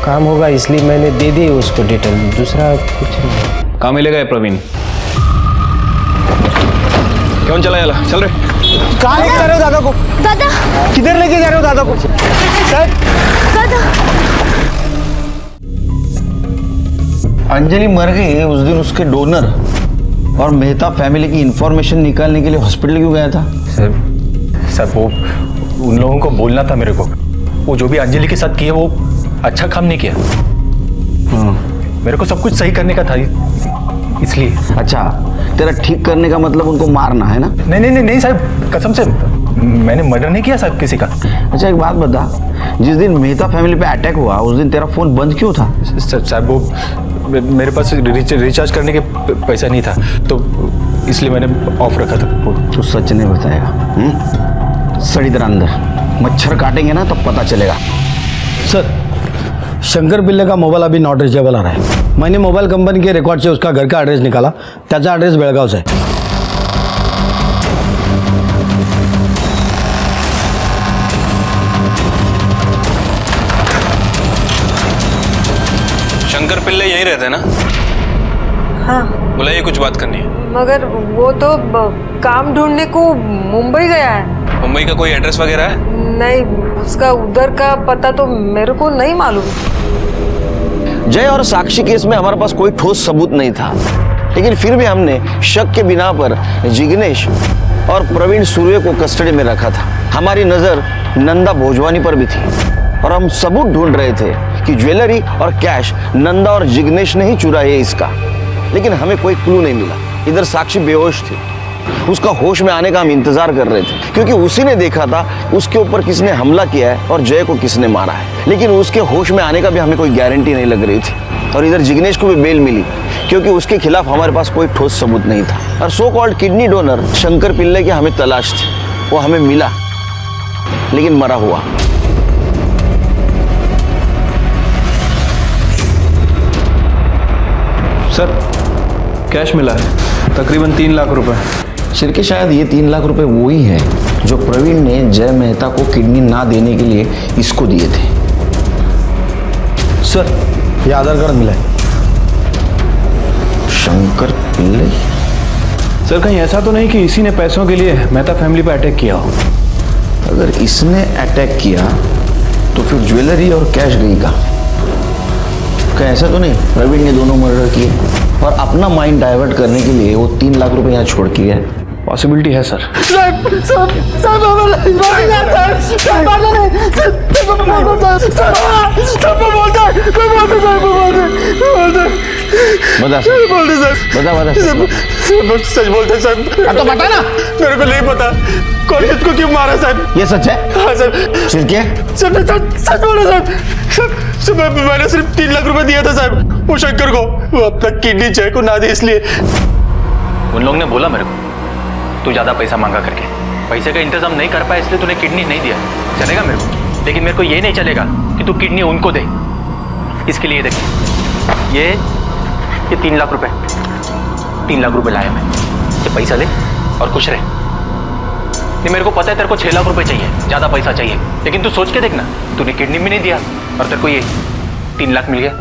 Speaker 10: काम होगा इसलिए मैंने दे दी उसको डिटेल, दूसरा कुछ नहीं।
Speaker 7: कहाँ मिलेगा ये प्रवीण? क्यों चला याला? चल रहे।
Speaker 9: कहाँ लेके जा रहे हो दादा को?
Speaker 2: दादा,
Speaker 9: किधर लेके जा रहे हो दादा को?
Speaker 2: दादा,
Speaker 1: अंजलि मर गई उस दिन, उसके डोनर और मेहता फैमिली की इंफॉर्मेशन निकालने के लिए हॉस्पिटल क्यों गया था?
Speaker 4: सर वो उन लोगों को बोलना था मेरे को, वो जो भी अंजलि के साथ किया वो अच्छा काम नहीं किया। मेरे को सब कुछ सही करने का था इसलिए।
Speaker 1: अच्छा, तेरा ठीक करने का मतलब उनको मारना है ना?
Speaker 4: नहीं साहब, कसम से मैंने मर्डर नहीं किया साहब किसी का।
Speaker 1: अच्छा एक बात बता, जिस दिन मेहता फैमिली पे अटैक हुआ उस दिन तेरा फोन बंद क्यों था?
Speaker 4: साहब वो मेरे पास रिचार्ज करने के पैसा नहीं था, तो इसलिए मैंने ऑफ रखा था।
Speaker 1: तू सच नहीं बताएगा? सड़ी तरह अंदर मच्छर काटेंगे ना तब पता चलेगा।
Speaker 12: सर, शंकर पिल्ले का मोबाईल अभी नॉट रिचेबल आ रहा है। मैंने मोबाइल कंपनी के रिकॉर्ड से उसका घर का एड्रेस निकाला, त्याचा एड्रेस बेळगाव से है।
Speaker 7: शंकर पिल्ले यही रहते हैं ना?
Speaker 6: हाँ,
Speaker 7: बुलाइए, कुछ बात करनी है।
Speaker 6: मगर वो तो काम ढूंढने को मुंबई गया है।
Speaker 7: मुंबई का कोई एड्रेस वगैरह है?
Speaker 6: नहीं, उसका उधर का पता तो मेरे को नहीं मालूम।
Speaker 1: जय और साक्षी केस में हमारे पास कोई ठोस सबूत नहीं था, लेकिन फिर भी हमने शक के बिना पर जिग्नेश और प्रवीण सूर्य को कस्टडी में रखा था। हमारी नजर नंदा भोजवानी पर भी थी और हम सबूत ढूंढ रहे थे कि ज्वेलरी और कैश नंदा और जिग्नेश ने ही चुरा है इसका, लेकिन हमें कोई क्लू नहीं मिला। इधर साक्षी बेहोश थी, उसका होश में आने का हम इंतजार कर रहे थे, क्योंकि उसी ने देखा था उसके ऊपर किसने हमला किया है और जय को किसने मारा है, लेकिन उसके होश में आने का भी हमें कोई गारंटी नहीं लग रही थी। और इधर जिग्नेश को भी बेल मिली, क्योंकि उसके खिलाफ हमारे पास कोई ठोस सबूत नहीं था। और so called kidney donor Shankar Pillai की हमें तलाश थी, वो हमें मिला, लेकिन मरा हुआ।
Speaker 7: सर, कैश मिला है, तकरीबन 3 लाख रुपए।
Speaker 1: सिर के शायद ये 3 लाख रुपए वो ही है जो प्रवीण ने जय मेहता को किडनी ना देने के लिए इसको दिए थे।
Speaker 12: सर, ये आधार कार्ड मिला है।
Speaker 1: शंकर पिल्ले?
Speaker 7: सर, कहीं ऐसा तो नहीं कि इसी ने पैसों के लिए मेहता फैमिली पर अटैक किया हो?
Speaker 1: अगर इसने अटैक किया तो फिर ज्वेलरी और कैश गई कहाँ? कहीं ऐसा तो नहीं प्रवीण ने दोनों मर्डर किए और अपना माइंड डाइवर्ट करने के लिए वो 3 लाख रुपए यहाँ छोड़ के गया?
Speaker 7: पॉसिबिलिटी है सर।
Speaker 11: सच बोलते साहब।
Speaker 1: अब तो बता ना।
Speaker 11: मेरे को नहीं पता कौन किसको क्यों मारा साहब।
Speaker 1: ये सच है?
Speaker 11: हाँ सर।
Speaker 1: सिर के?
Speaker 11: सच बोला साहब। मैंने सिर्फ 3 लाख रुपए दिया था साहब वो शंकर को, वो अब तक किडनी जय को ना दी इसलिए।
Speaker 8: उन लोगों ने बोला मेरे को तू ज्यादा पैसा मांगा करके, पैसे का इंतजाम नहीं कर पाया इसलिए तूने किडनी नहीं दिया। चलेगा मेरे को, लेकिन मेरे को ये नहीं चलेगा कि तू किडनी उनको दे। इसके लिए देख, ये 3 लाख रुपए, 3 लाख रुपए लाया मैं, ये पैसा ले और खुश रहे। नहीं, मेरे को पता है तेरे को 6 लाख रुपए चाहिए, ज्यादा पैसा चाहिए, लेकिन तू सोच के देखना, तूने किडनी भी नहीं दिया और तेरे को ये 3 लाख मिल गया।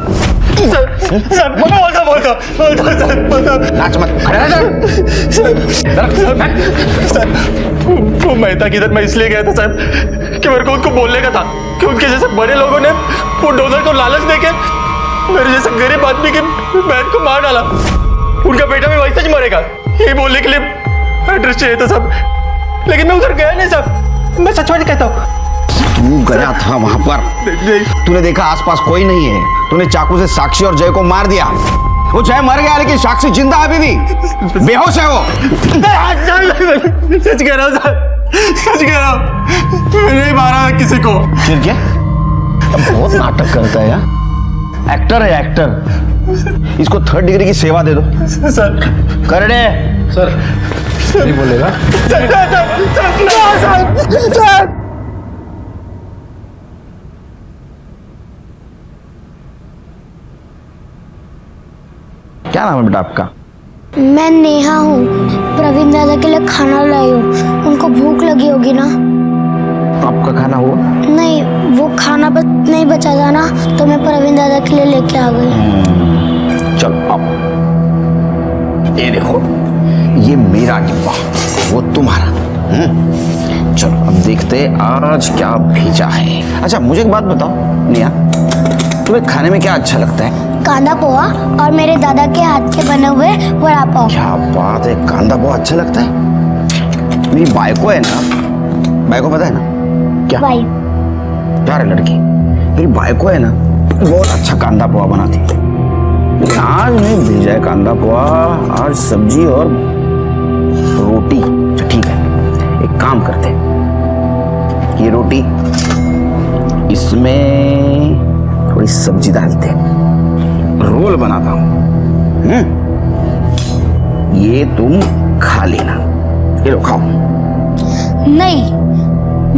Speaker 11: सर
Speaker 1: नाच मत,
Speaker 11: सर वो मेहता किधर मैं इसलिए गया था साहब कि मेरे को उनको बोलने का था कि उनके जैसे बड़े लोगों ने वो डोनर को लालच देके मेरे जैसे गरीब आदमी के बहन को मार डाला। उनका बेटा भी वैसे ही मरेगा, यही बोलने के लिए एड्रेस चाहिए था साहब, लेकिन मैं उधर गया नहीं साहब, मैं सच में कहता हूँ।
Speaker 1: तू गया था वहां पर, तूने देखा आसपास कोई नहीं है, तूने चाकू से साक्षी और जय को मार दिया। वो जय मर गया लेकिन साक्षी जिंदा अभी भी, बेहोश है वो।
Speaker 11: सच कह रहा हूँ साहब, सच कह रहा हूँ, मैंने नहीं मारा किसी को।
Speaker 1: फिर क्या? अब बहुत नाटक करता है यार, एक्टर है एक्टर। इसको 3rd डिग्री की सेवा दे दो
Speaker 11: सर।
Speaker 1: कर दे
Speaker 12: सर, नहीं बोलेगा।
Speaker 1: क्या नाम है बेटा आपका?
Speaker 2: मैं नेहा हूँ, प्रवीण दादा के लिए खाना लाई हूँ। उनको भूख लगी होगी ना?
Speaker 1: आपका खाना हुआ?
Speaker 2: नहीं, वो खाना बस नहीं बचा था ना, तो मैं प्रवीण दादा के लिए लेके आ गई।
Speaker 1: चल आओ, ये देखो, ये मेरा डिब्बा, वो तुम्हारा। चलो अब देखते आज क्या भेजा है। अच्छा मुझे एक बात बताओ नेहा, तुम्हें खाने में क्या अच्छा लगता है?
Speaker 2: कांदा पोहा और मेरे दादा के हाथ के बने हुए वड़ा पाव।
Speaker 1: क्या बात है, कांदा पोहा अच्छा लगता है? मेरी बाइको है ना, बाइको पता है ना क्या? प्यार है लड़की, मेरी बाइको है ना, बहुत अच्छा कांदा पोहा बनाती है। लेकिन आज नहीं भेजा है कांदा पोहा, आज सब्जी और रोटी। तो ठीक है, एक काम करते हैं, ये रोटी इसमें थोड़ी सब्जी डालते हैं, रोल बनाता हूं। ये तुम खा लेना, ये लो खाओ।
Speaker 2: नहीं,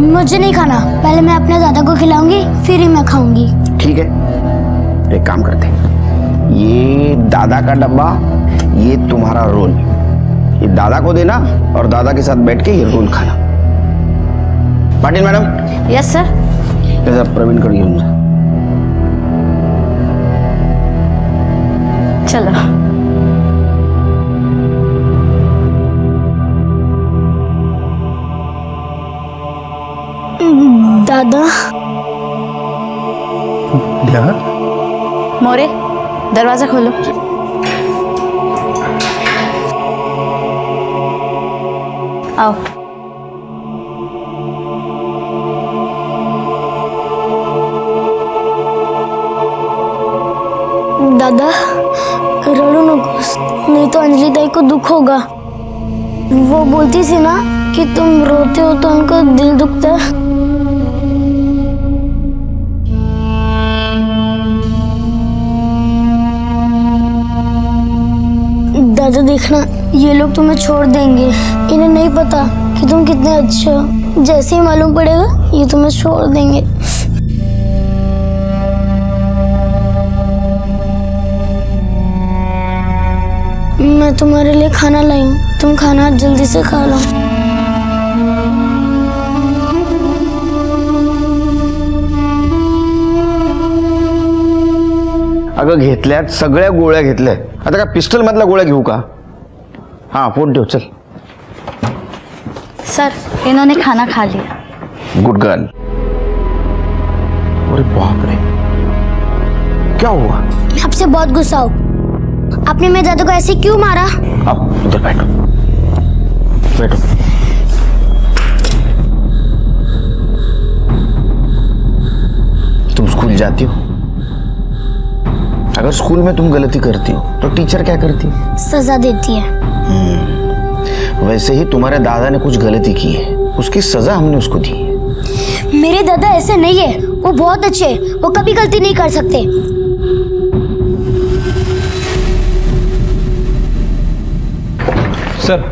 Speaker 2: मुझे नहीं खाना, पहले मैं अपने दादा को खिलाऊंगी फिर ही मैं खाऊंगी।
Speaker 1: ठीक है, एक काम करते हैं, ये दादा का डब्बा, ये तुम्हारा रोल, ये दादा को देना और दादा के साथ बैठ के ये रोल खाना। Patil madam.
Speaker 2: Yes sir.
Speaker 1: Praveen कर
Speaker 2: चलो। दादा
Speaker 3: मोरे, दरवाजा खोलो। आओ।
Speaker 2: दादा रो नको, नहीं तो अंजलि ताई को दुख होगा। वो बोलती थी ना कि तुम रोते हो तो उनका दिल दुखता है। दादा देखना, ये लोग तुम्हें छोड़ देंगे। इन्हें नहीं पता कि तुम कितने अच्छे हो। जैसे ही मालूम पड़ेगा ये तुम्हें छोड़ देंगे। मैं तुम्हारे लिए खाना लाई हूँ, तुम खाना जल्दी से खा लो।
Speaker 1: अगं घेतल्यात, सगळ्या गोळ्या घेतल्या, आता का पिस्टल मधल्या गोळ्या घेऊ का? हाँ फोन ठेव, चल।
Speaker 2: सर, इन्होंने खाना खा लिया।
Speaker 1: Good girl. अरे बाप रे, क्या हुआ?
Speaker 2: मैं आपसे बहुत गुस्सा हूँ। आपने मेरे दादा को ऐसे क्यों मारा?
Speaker 1: आप इधर बैठो, बैठो। तुम स्कूल जाती हो? अगर स्कूल में तुम गलती करती हो तो टीचर क्या करती है?
Speaker 2: सजा देती है।
Speaker 1: वैसे ही तुम्हारे दादा ने कुछ गलती की है, उसकी सजा हमने उसको दी है।
Speaker 2: मेरे दादा ऐसे नहीं है, वो बहुत अच्छे हैं, वो कभी गलती नहीं कर सकते।
Speaker 7: सर,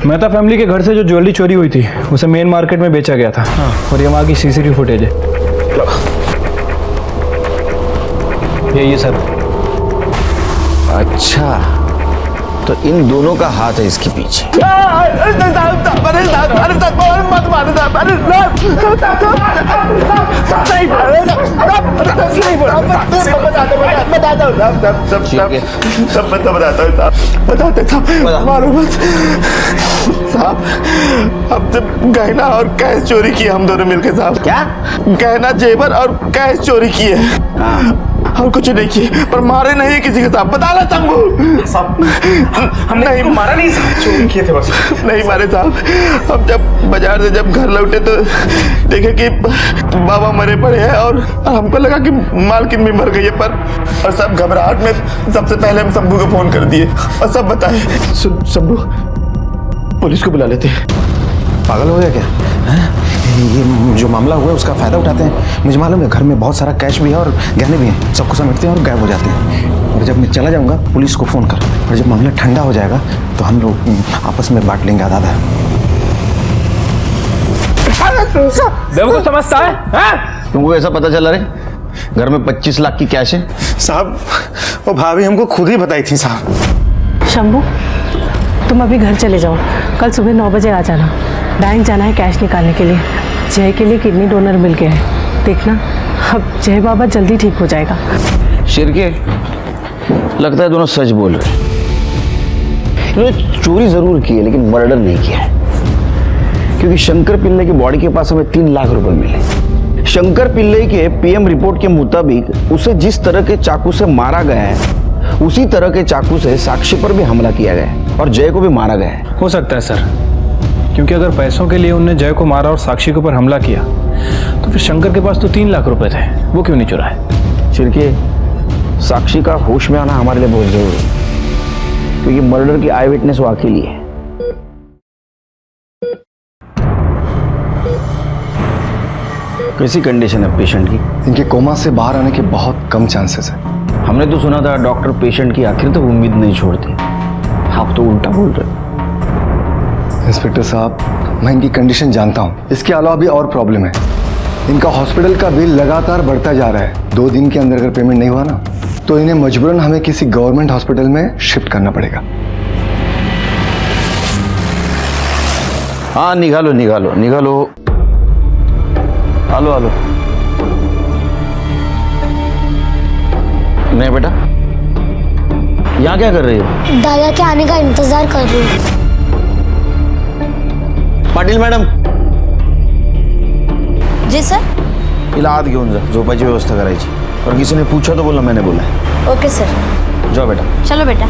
Speaker 7: मेहता फैमिली के घर से जो ज्वेलरी चोरी हुई थी उसे मेन मार्केट में बेचा गया था। और ये वहाँ की सीसीटीवी फुटेज है। ये सर।
Speaker 1: अच्छा, तो इन दोनों का हाथ है इसके पीछे।
Speaker 11: सब बताता हूँ साहब, बताते साहब, मालूम साहब, अब जब गहना और कैश चोरी किए हम दोनों मिलके साहब।
Speaker 1: क्या?
Speaker 11: गहना, जेवर और कैश चोरी किए। और कुछ नहीं किए, पर मारे नहीं किसी के साथ। बता ला तंबू साहब, हमने नहीं मारा, नहीं साहब, चोरी किए थे बस। नहीं मारे साहब। हम जब बाजार से जब घर लौटे तो देखे कि बाबा मरे पड़े हैं और हमको लगा कि मालकिन भी मर गई है। पर और सब घबराहट में सबसे पहले हम शंभू को फोन कर दिए और सब बताए। शंभू, पुलिस को बुला लेते।
Speaker 12: पागल हो गया क्या? ये जो मामला हुआ है उसका फायदा उठाते हैं। मुझे मालूम है घर में बहुत सारा कैश भी है और गहने भी हैं, सबको समेटते हैं और गायब हो जाते हैं। और जब मैं चला जाऊंगा पुलिस को फोन कर, और जब मामला ठंडा हो जाएगा तो हम लोग आपस में बांट लेंगे आधा।
Speaker 4: को समझता है?
Speaker 1: तुमको कैसा पता चला रे? घर में 25 लाख की कैश है
Speaker 12: साहब। वो भाभी हमको खुद ही बताई थी साहब।
Speaker 6: शंभू, तुम अभी घर चले जाओ, कल सुबह 9 बजे आ जाना। बैंक जाना है कैश निकालने के लिए। जय के लिए किडनी डोनर मिल गया है, देखना अब जय बाबा जल्दी ठीक हो जाएगा।
Speaker 1: शिरके, लगता है दोनों सच बोल रहे। इन्होंने चोरी जरूर की है लेकिन मर्डर नहीं किया है, क्योंकि शंकर पिल्ले की बॉडी के पास हमें 3 लाख रुपए मिले। शंकर पिल्ले के पीएम रिपोर्ट के मुताबिक उसे जिस तरह के चाकू से मारा गया है उसी तरह के चाकू से साक्षी पर भी हमला किया गया है और जय को भी मारा गया है।
Speaker 7: हो सकता है सर, क्योंकि अगर पैसों के लिए उनने जय को मारा और साक्षी के ऊपर हमला किया तो फिर शंकर के पास तो 3 लाख रुपए थे, वो क्यों नहीं चुराए?
Speaker 1: चिरके, साक्षी का होश में आना हमारे लिए बहुत जरूरी है, क्योंकि मर्डर की आई विटनेस वो अकेली है। कैसी कंडीशन है पेशेंट की?
Speaker 12: इनके कोमा से बाहर आने के बहुत कम चांसेस है।
Speaker 1: हमने तो सुना था डॉक्टर पेशेंट की आखिर तक उम्मीद नहीं छोड़ते, आप तो उल्टा बोल रहे।
Speaker 12: इंस्पेक्टर साहब, मैं इनकी कंडीशन जानता हूँ। इसके अलावा भी और प्रॉब्लम है। इनका हॉस्पिटल का बिल लगातार बढ़ता जा रहा है। 2 दिन के अंदर अगर पेमेंट नहीं हुआ ना तो इन्हें मजबूरन हमें किसी गवर्नमेंट हॉस्पिटल में शिफ्ट करना पड़ेगा।
Speaker 1: हाँ, निकालो निकालो निकालो। आलो आलो। नहीं बेटा, यहाँ क्या कर रही हो?
Speaker 2: दादा के आने का इंतजार कर रही हूँ।
Speaker 1: पाटील मॅडम,
Speaker 2: जी सर।
Speaker 1: हिला आत घेऊन जा, झोपायची व्यवस्था करायची. और किसी ने पूछा तो बोला मैंने बोला है.
Speaker 2: Okay sir.
Speaker 1: जाओ बेटा.
Speaker 2: चलो बेटा.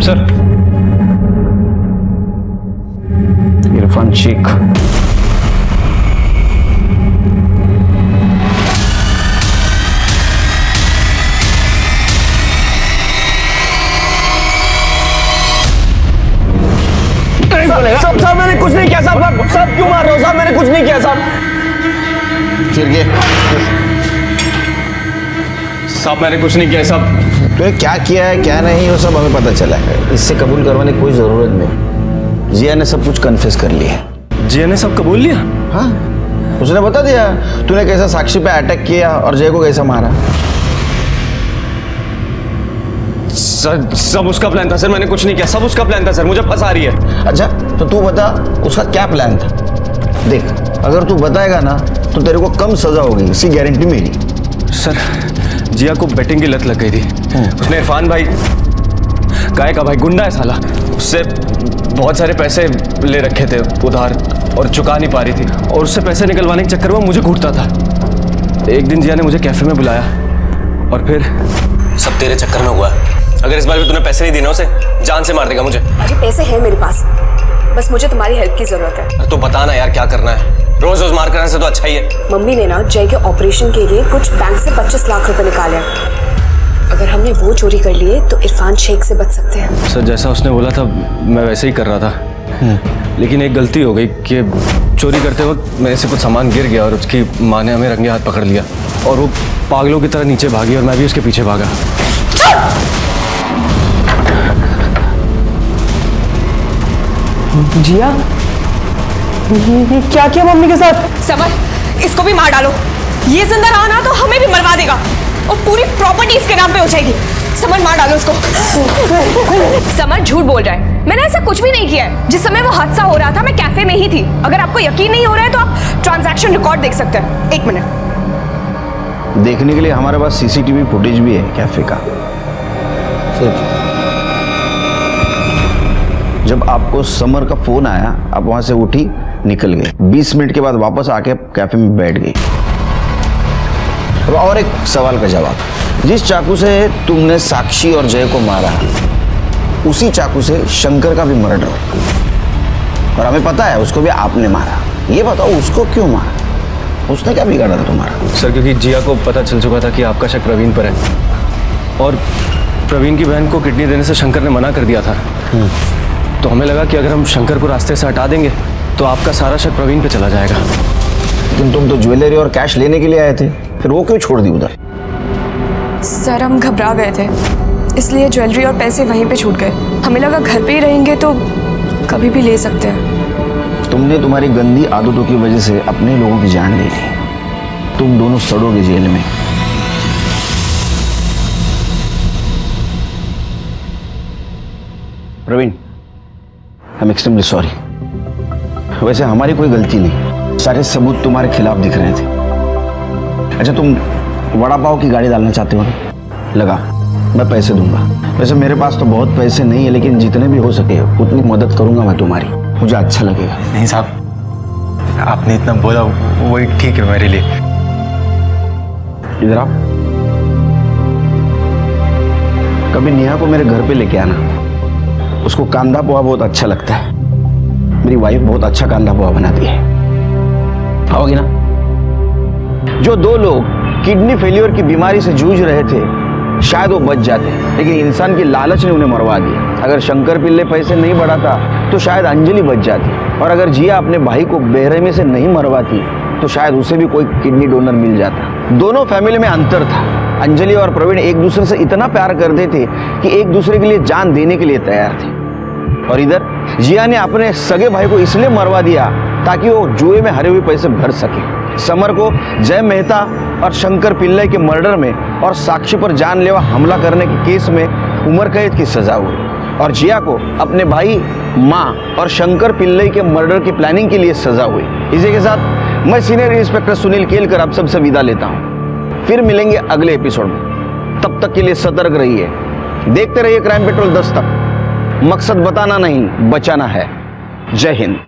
Speaker 7: सर,
Speaker 1: इरफान शेख.
Speaker 4: साहब मैंने कुछ नहीं किया साहब. साहब क्यों मार रहे हो साहब? मैंने कुछ नहीं किया साहब. साहब मैंने कुछ नहीं किया साहब.
Speaker 1: तूने क्या किया है क्या नहीं वो सब हमें पता चला है. इससे कबूल करवाने की कोई जरूरत नहीं. जिया ने सब कुछ कन्फेस कर लिया है.
Speaker 7: जिया ने सब कबूल लिया?
Speaker 1: हाँ, उसने बता दिया तूने कैसा साक्षी पे अटैक किया और जय को कैसा मारा.
Speaker 4: सर सब उसका प्लान था सर. मैंने कुछ नहीं किया. सब उसका प्लान था सर. मुझे फंसा रही है.
Speaker 1: अच्छा तो तू बता उसका क्या प्लान था. देख अगर तू बताएगा ना तो तेरे को कम सजा होगी, इसकी गारंटी मेरी.
Speaker 4: सर जिया को बेटिंग की लत लग गई थी. उसने इरफान भाई, काय का भाई गुंडा है साला, उससे बहुत सारे पैसे ले रखे थे उधार और चुका नहीं पा रही थी. और उससे पैसे निकलवाने के चक्कर में मुझे घूरता था. एक दिन जिया ने मुझे कैफे में बुलाया और फिर सब तेरे चक्कर में हुआ. अगर इस बार भी तूने पैसे नहीं दिए उसे जान से मार देगा मुझे.
Speaker 3: अरे पैसे हैं मेरे पास, बस मुझे तुम्हारी हेल्प की जरूरत है.
Speaker 4: तो बता ना यार क्या करना है. रोज रोज मार करने से तो अच्छा ही है.
Speaker 3: मम्मी ने ना जय के ऑपरेशन के लिए कुछ बैंक से 25 लाख रुपए निकाले. अगर हमने वो चोरी कर लिए तो इरफान शेख से बच सकते हैं.
Speaker 4: सर जैसा उसने बोला था मैं वैसे ही कर रहा था. लेकिन एक गलती हो गई कि चोरी करते वक्त मेरे से कुछ सामान गिर गया और उसकी माँ ने हमें रंगे हाथ पकड़ लिया और वो पागलों की तरह नीचे भागी और मैं भी उसके पीछे भागा.
Speaker 6: जिया, ये क्या किया मम्मी के साथ?
Speaker 3: समर, इसको भी मार डालो. ये जिंदा रहा ना तो हमें भी मरवा देगा और पूरी प्रॉपर्टी इसके नाम पे हो जाएगी. समर मार डालो उसको. समर झूठ बोल रहा है. मैंने ऐसा कुछ भी नहीं किया है. जिस समय वो हादसा हो रहा था मैं कैफे में ही थी. अगर आपको यकीन नहीं हो रहा है तो आप ट्रांजैक्शन रिकॉर्ड देख सकते हैं. 1 मिनट.
Speaker 1: देखने के लिए हमारे पास सीसीटीवी फुटेज भी है कैफे का. जब आपको समर का फोन आया आप वहां से उठी निकल गए. 20 मिनट के बाद वापस आके कैफे में बैठ गई. अब और एक सवाल का जवाब. जिस चाकू से तुमने साक्षी और जय को मारा उसी चाकू से शंकर का भी मर्डर और हमें पता है उसको भी आपने मारा. ये बताओ उसको क्यों मारा? उसने क्या बिगाड़ा था तुम्हारा?
Speaker 4: सर क्योंकि जिया को पता चल चुका था कि आपका शक प्रवीण पर है और प्रवीण की बहन को किडनी देने से शंकर ने मना कर दिया था. तो हमें लगा कि अगर हम शंकर को रास्ते से हटा देंगे तो आपका सारा शक प्रवीण पे चला जाएगा.
Speaker 1: लेकिन तुम तो ज्वेलरी और कैश लेने के लिए आए थे, फिर वो क्यों छोड़ दी उधर?
Speaker 3: सर हम घबरा गए थे इसलिए ज्वेलरी और पैसे वहीं पे छूट गए. हमें लगा घर पे ही रहेंगे तो कभी भी ले सकते हैं.
Speaker 1: तुमने तुम्हारी गंदी आदतों की वजह से अपने लोगों की जान ले ली. तुम दोनों सड़ोगे जेल में. Praveen, I am extremely sorry. वैसे हमारी कोई गलती नहीं. सारे सबूत तुम्हारे खिलाफ दिख रहे थे. अच्छा तुम वड़ा पाव की गाड़ी डालना चाहते हो ना? लगा, मैं पैसे दूंगा. वैसे मेरे पास तो बहुत पैसे नहीं है लेकिन जितने भी हो सके उतनी मदद करूंगा मैं तुम्हारी. मुझे अच्छा लगेगा.
Speaker 4: नहीं साहब आपने इतना बोला वही ठीक है मेरे लिए.
Speaker 1: इधर आओ. कभी नेहा को मेरे घर पे लेके आना. उसको कांदा पोहा बहुत अच्छा लगता है. मेरी वाइफ बहुत अच्छा कांदा पोहा बनाती है. आओगी ना? जो 2 लोग किडनी फेलियर की बीमारी से जूझ रहे थे शायद वो बच जाते, लेकिन इंसान की लालच ने उन्हें मरवा दिया. अगर शंकर पिल्ले पैसे नहीं बढ़ाता तो शायद अंजलि बच जाती, और अगर जिया अपने भाई को बेरहमी से नहीं मरवाती तो शायद उसे भी कोई किडनी डोनर मिल जाता. दोनों फैमिली में अंतर था. अंजलि और प्रवीण एक दूसरे से इतना प्यार करते थे कि एक दूसरे के लिए जान देने के लिए तैयार थे. और इधर जिया ने अपने सगे भाई को इसलिए मरवा दिया ताकि वो जुए में हारे हुए पैसे भर सके. समर को जय मेहता और शंकर पिल्ले के मर्डर में और साक्षी पर जानलेवा हमला करने के केस में उम्र कैद की सजा हुई, और जिया को अपने भाई, माँ और शंकर पिल्ले के मर्डर की प्लानिंग के लिए सजा हुई. इसी के साथ मैं सीनियर इंस्पेक्टर सुनील केलकर आप सबसे विदा लेता हूं। फिर मिलेंगे अगले एपिसोड में। तब तक के लिए सतर्क रहिए, देखते रहिए क्राइम पेट्रोल 10 तक। मकसद बताना नहीं, बचाना है। जय हिंद।